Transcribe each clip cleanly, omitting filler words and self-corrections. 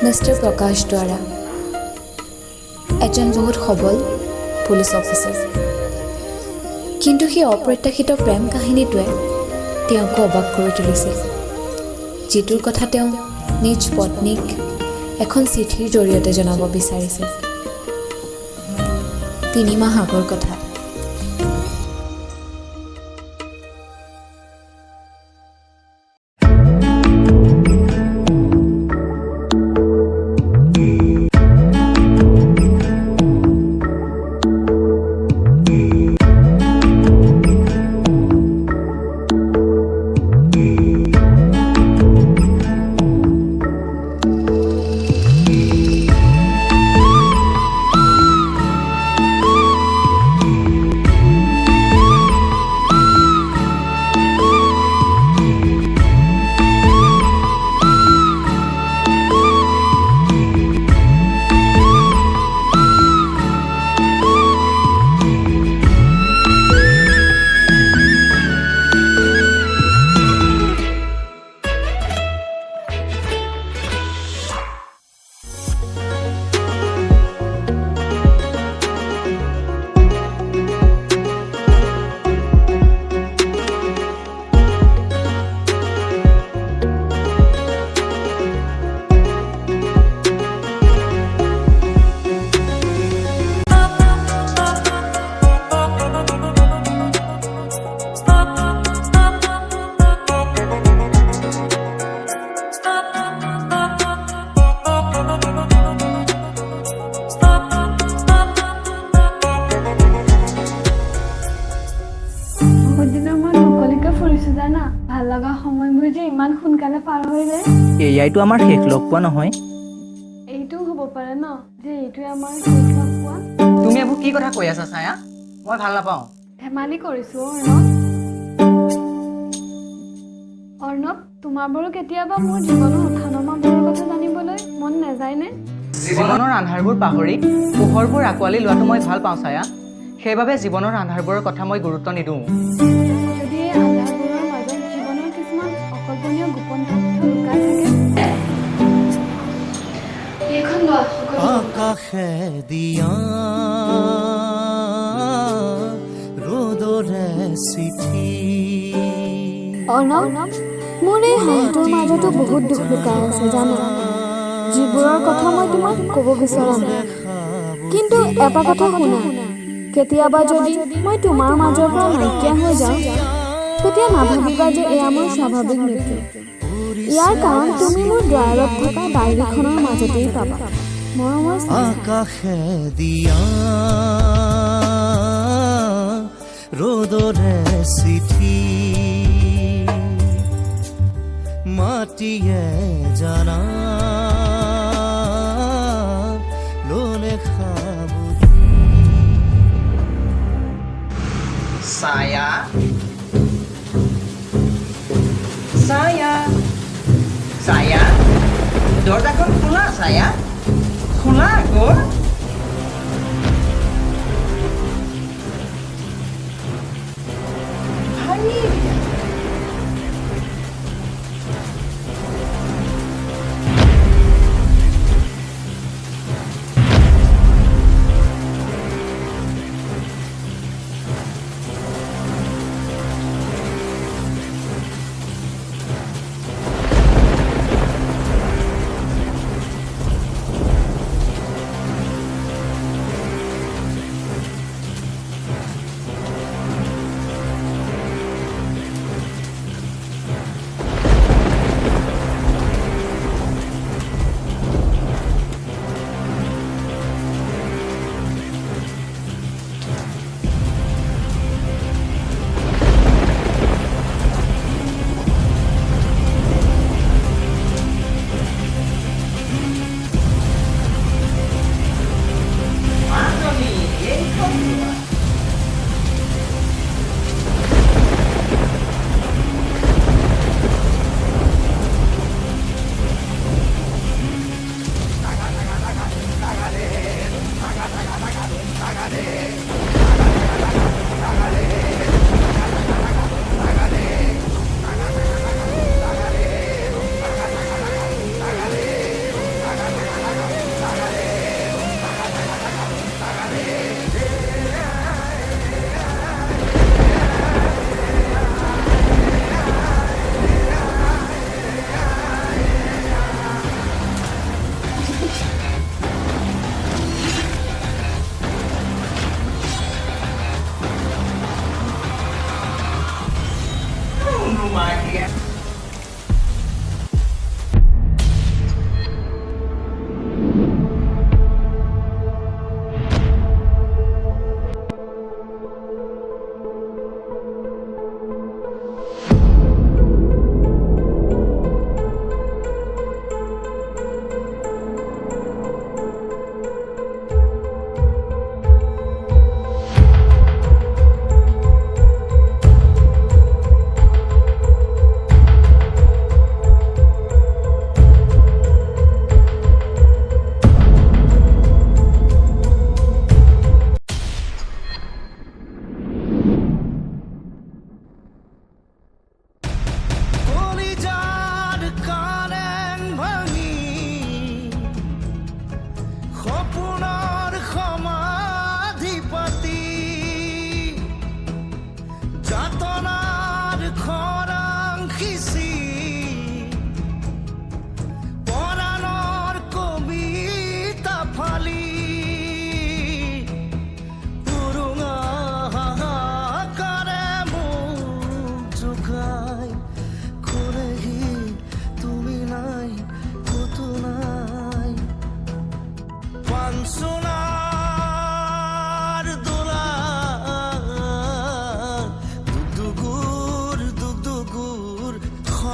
Mister প্ৰকাশ দ্বাৰা এজন বহুত সবল পুলিচ অফিচাৰ। কিন্তু সেই অপ্ৰত্যাশিত প্ৰেম কাহিনীটোৱে তেওঁকো অবাক কৰি তুলিছিল, যিটোৰ কথা তেওঁ নিজ পত্নীক এখন চিঠিৰ জৰিয়তে জনাব বিচাৰিছিল। 3 মাহ আগৰ কথা। এইটো আমাৰ শেষ লগ পোৱা নহয়। এইটো হ'ব পাৰে ন যে এইটোৱে আমাৰ শেষ লগ পোৱা। তুমি এইবোৰ কি কথা কৈ আছা ছায়া? মই ভাল নাপাওঁ। ধেমালি কৰিছো অৰ্ণৱ। অৰ্ণৱ, তোমাৰ বাৰু কেতিয়াবা মোৰ জীৱনৰ উঠা-নমাবোৰৰ কথা জানিবলৈ মন নাযায়নে? জীৱনৰ আন্ধাৰবোৰ পাহৰি পোহৰবোৰ আঁকোৱালি লোৱাটো মই ভাল পাওঁ ছায়া। সেইবাবে জীৱনৰ আন্ধাৰবোৰৰ কথা মই গুৰুত্ব নিদিওঁ। যদি এই আন্ধাৰবোৰৰ মাজত জীৱনৰ কিছুমান অকল্পনীয় গোপন তথ্য লুকাই থাকে, আকাশে দিয়া ৰ'দৰে চিঠি। অৰ্ণৱ, মোৰ এই হাঁহিটোৰ মাজতো বহুত দুখ লুকাই আছে জানা, যিবোৰৰ কথা মই তোমাক ক'ব বিচৰা নাই। কিন্তু এটা কথা শুনা, কেতিয়াবা যদি মই তোমাৰ মাজৰ পৰা নাইকিয়া হৈ যাওঁ, তেতিয়া নাভাবিবা যে এয়া মোৰ স্বাভাৱিক মৃত্যু। ইয়াৰ কাৰণ তুমি মোৰ ড্ৰয়াৰত থকা ডায়েৰীখনৰ মাজতেই পাবা। মৰমৰ আকাশে দিয়া ৰ'দৰে চিঠি, মাটিয়ে জানা ল'লে খাবুতি। ছায়া, ছায়া, ছায়া, দৰজাখন খোলা ছায়া, খোলা আকৌ।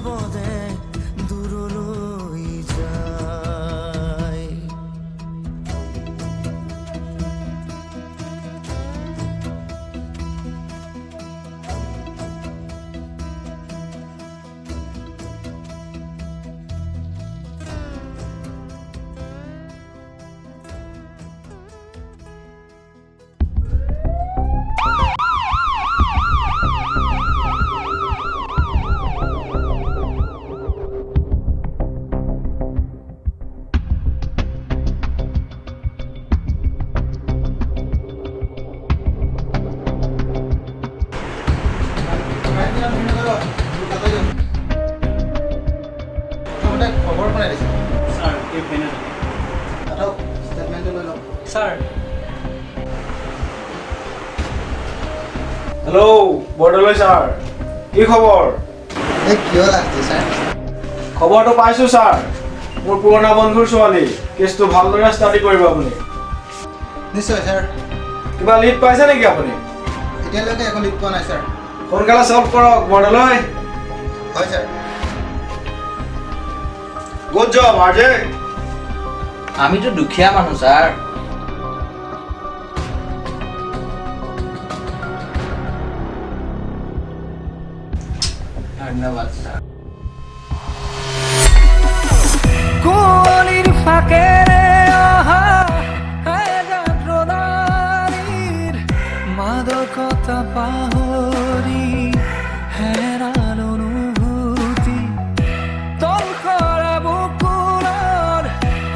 শবদে দূৰলৈ যায় হেল্ল' বৰদলৈ ছাৰ কি খবৰ কিয় লাগছে ছাৰ খবৰটো পাইছোঁ ছাৰ মোৰ পুৰণা বন্ধুৰ ছোৱালী কেছটো ভালদৰে ষ্টাডি কৰিব আপুনি নিশ্চয় ছাৰ কিবা লিড পাইছে নেকি আপুনি এতিয়ালৈকে একো লিড পোৱা নাই ছাৰ সোনকালে চল্ভ কৰক বৰদলৈ হয় ছাৰ গুড জব আৰজে আমিতো দুখীয়া মানুহ ছাৰ ধন্যবাদ ছাৰ কুঁৱলীৰ ফাকেৰে অহা এজাক ৰদাৰীৰ মাদকতা পাহৰি হেৰাল অনুভূতি তলসৰা বুকুৰৰ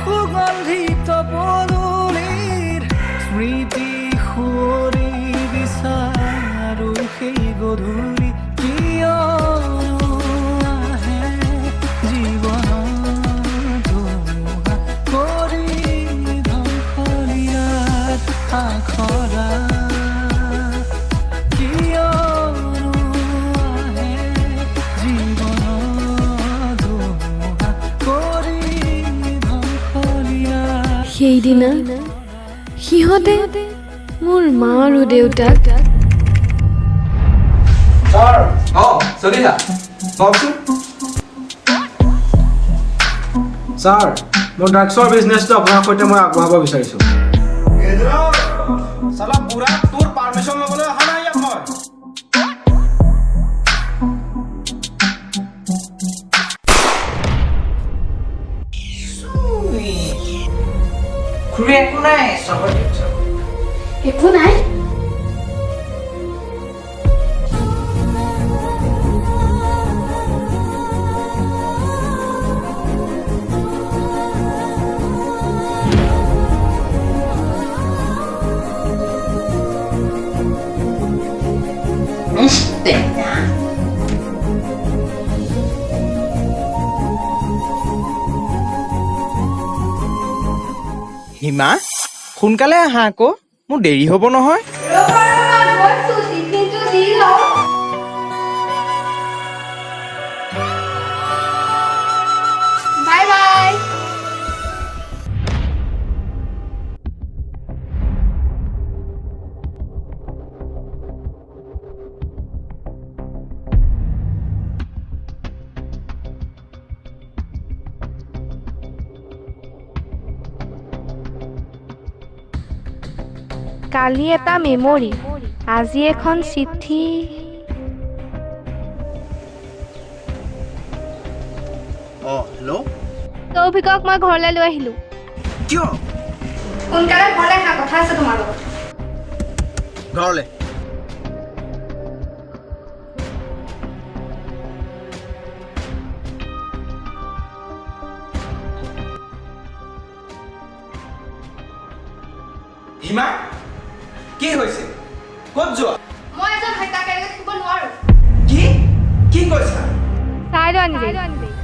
সুগন্ধিত পদূলিৰ স্মৃতি সুঁৱৰি বিচাৰো সেই গধূলি কিয়নো আহে জীৱনত ধুমুহা কৰি ধ্বংসলীলাত আখৰা কিয়নো আহে জীৱনত ধুমুহা কৰি ধ্বংসলীলাত সেইদিনা সিহঁতে মোৰ মা আৰু দেউতাক ছাৰ চলিহা কওকচোন ছাৰ মোৰ ড্ৰাগছৰ বিজনেছটো আপোনাৰ সৈতে মই আগবঢ়াব বিচাৰিছোঁ চালা বুঢ়া তোৰ পাৰ্মিশ্যন ল'বলৈ অহা নাই ইয়াত মই খুৰী একো নাই চবৰ একো নাই হিমা সোনকালে আহা আকৌ মোৰ দেৰি হ'ব নহয় বাই বাই কালি এটা মেমৰি আজি এখন চিঠি হেল্ল' তৌফিকক মই ঘৰলৈ লৈ আহিলো কিয় সোনকালে ঘৰলৈ অহা কথা আছে তোমাৰ লগত ঘৰলৈ হিমা কি হৈছে ক'ত যোৱা মই এজন হত্যাকাৰীক থাকিব নোৱাৰো কি কি কৈছা চাই লোৱা নিজে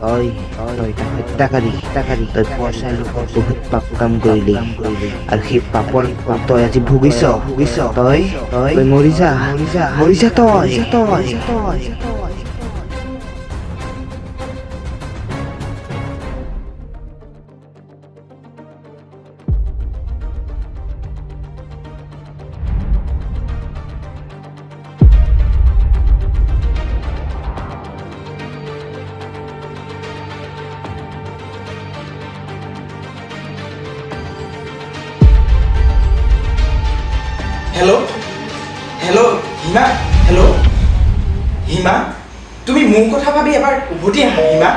তই এটা হত্যাকাৰী তই পইচাই লোভত বহুত পাপ কাম কৰিলি আৰু সেই পাপৰ ফল তই আজি ভুগিছ তই মৰি যা তই হেল্ল' হিমা তুমি মোৰ কথা ভাবি এবাৰ উভতি আহা হিমা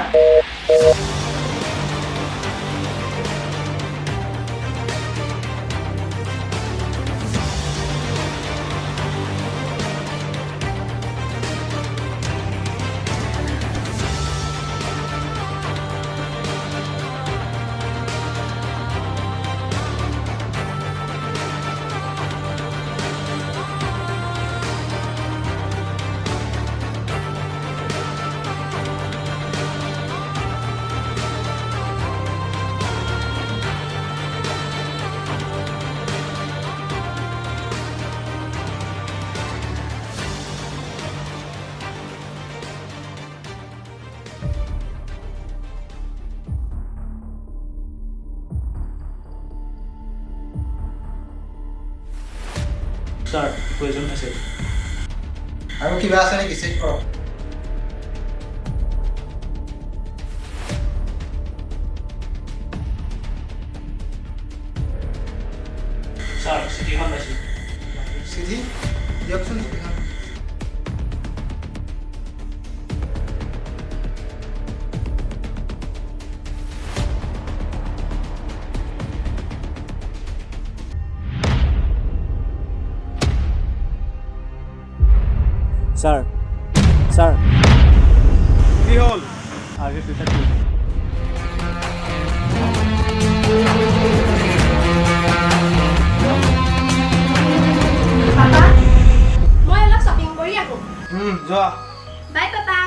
ছাৰ প্ৰয়োজন আছে আৰু কিবা আছে নেকি চেক কৰক ছাৰ চিঠিখন পাইছোঁ চিঠি দিয়কচোন চিঠিখন ছাৰ কি হ'ল আগে পিছে কি পাপা মই অলপ শ্বপিং কৰি আহোঁ যোৱা বাই পাপা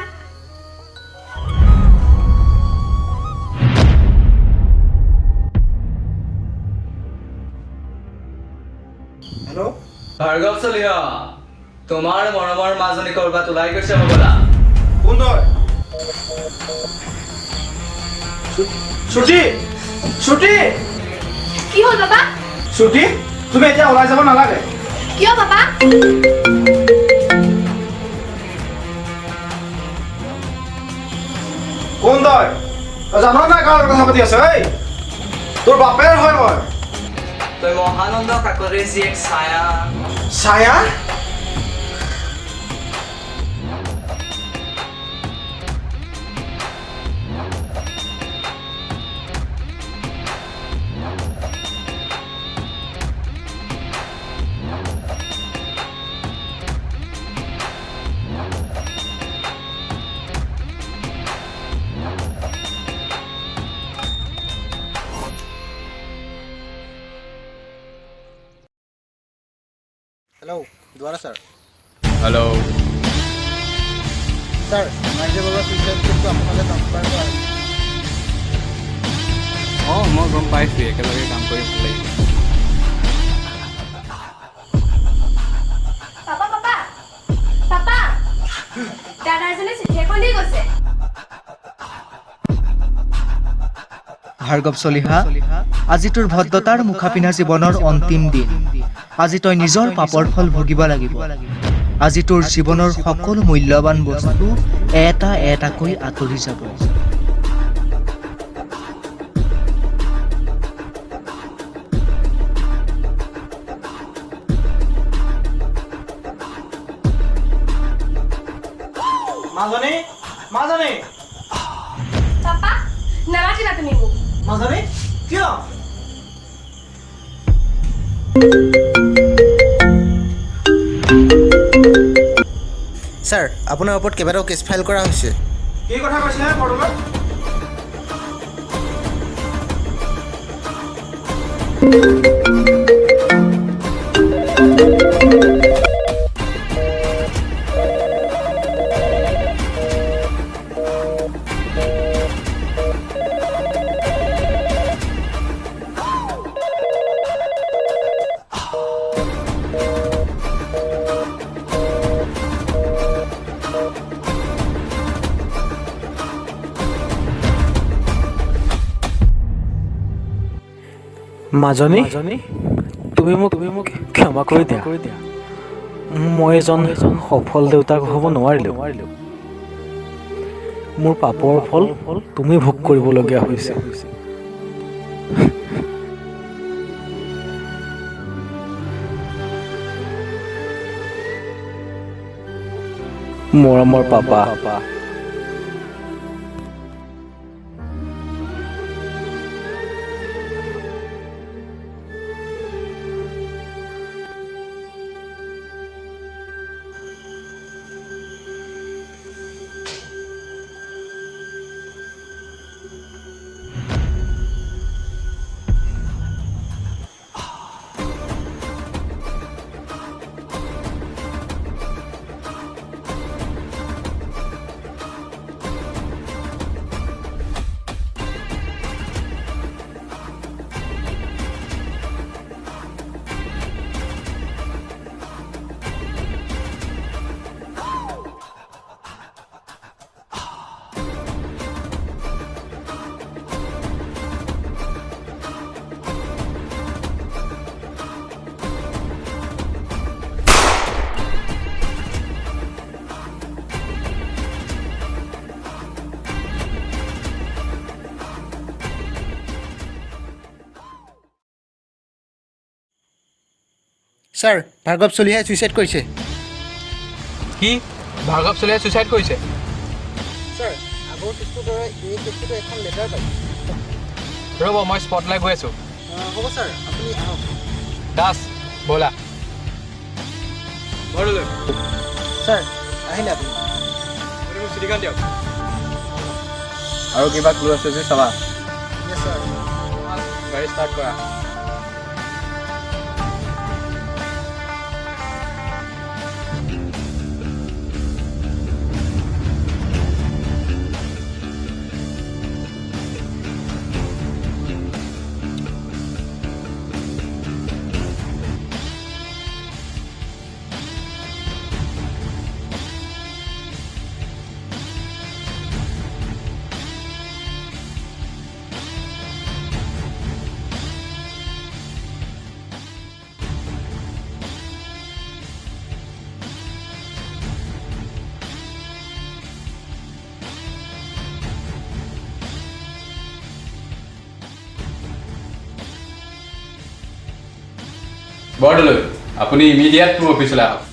হেল্ল' ভাৰ্গৱ চলিহা তোমাৰ মৰমৰ মাজনী কৰবাত ওলাই গৈছে হ'বলা কোন তই ছুটি কি হ'ল পাপা ছুটি তুমি এতিয়া ওলাই যাব নালাগে কিয় পাপা কোন তই জান নাই কাৰ কথা পাতি আছ এই তোৰ বাপেৰ হয় মই তই মহানন্দ কাকৰে জীয়েক ছায়া হেল্ল' দুৱাৰা ছাৰ হেল্ল' ছাৰ ৰাজ্য বৰুৱা ছুইচাইড কেছটো আপোনালোকে ট্ৰান্সফাৰ কৰা অঁ মই গম পাইছোঁ একেলগে কাম কৰি ভাল লাগিব পাপা পাপা পাপা দাদাজনে চিঠি এখন দি গৈছে ভাৰ্গৱ চলিহা আজি তোৰ ভদ্ৰতাৰ মুখা পিন্ধা জীৱনৰ অন্তিম দিন আজি তই নিজৰ পাপৰ ফল ভুগিব লাগিব আজি তোৰ জীৱনৰ সকলো মূল্যৱান বস্তু এটা এটাকৈ আঁতৰি যাব মাজনী পাপা নামাতিবা তুমি মোক মাজনী কিয় ছাৰ আপোনাৰ ওপৰত কেইবাটাও কেছ ফাইল কৰা হৈছে কি কথা কৈছে বৰ্তমান মাজনী তুমি মোক ক্ষমা কৰি দিয়া মই এজন সফল দেউতাক হ'ব নোৱাৰিলোঁ মোৰ পাপৰ ফল তুমি ভোগ কৰিবলগীয়া হৈছে মৰমৰ পাপা স্যাৰ ভাৰ্গৱ চলিহাই সুইচাইড কৰিছে কি ভাৰ্গৱ চলিহাই সুইচাইড কৰিছে স্যাৰ আগৰ কেছটোৰ দৰে এই কেছটো এখন লেটাৰ পাইছে ৰ'ব মই স্পটলৈ গৈ আছোঁ হ'ব স্যাৰ আপুনি আহক দাস ব'লা স্যাৰ আহিলে আপুনি চিঠিখন দিয়ক আৰু কিবা ক্লু আছে যদি চাবা ইয়েছ স্যাৰ গাড়ী ষ্টাৰ্ট কৰা বৰদলৈ আপুনি ইমিডিয়েট মোৰ অফিচলৈ আহক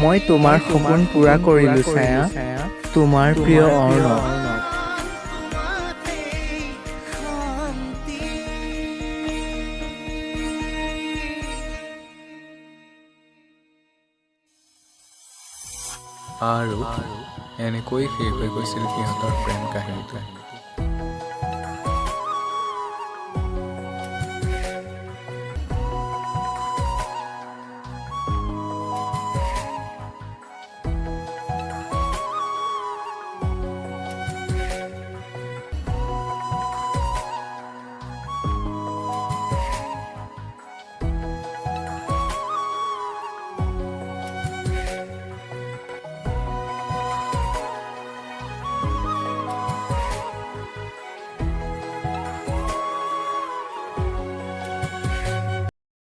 মই তোমাৰ সপোন পূৰা কৰিলোঁ ছায়া তোমাৰ প্ৰিয় অৰ্ণৱ আৰু এনেকৈ শেষ হৈ গৈছিল সিহঁতৰ প্ৰেম কাহিনীটো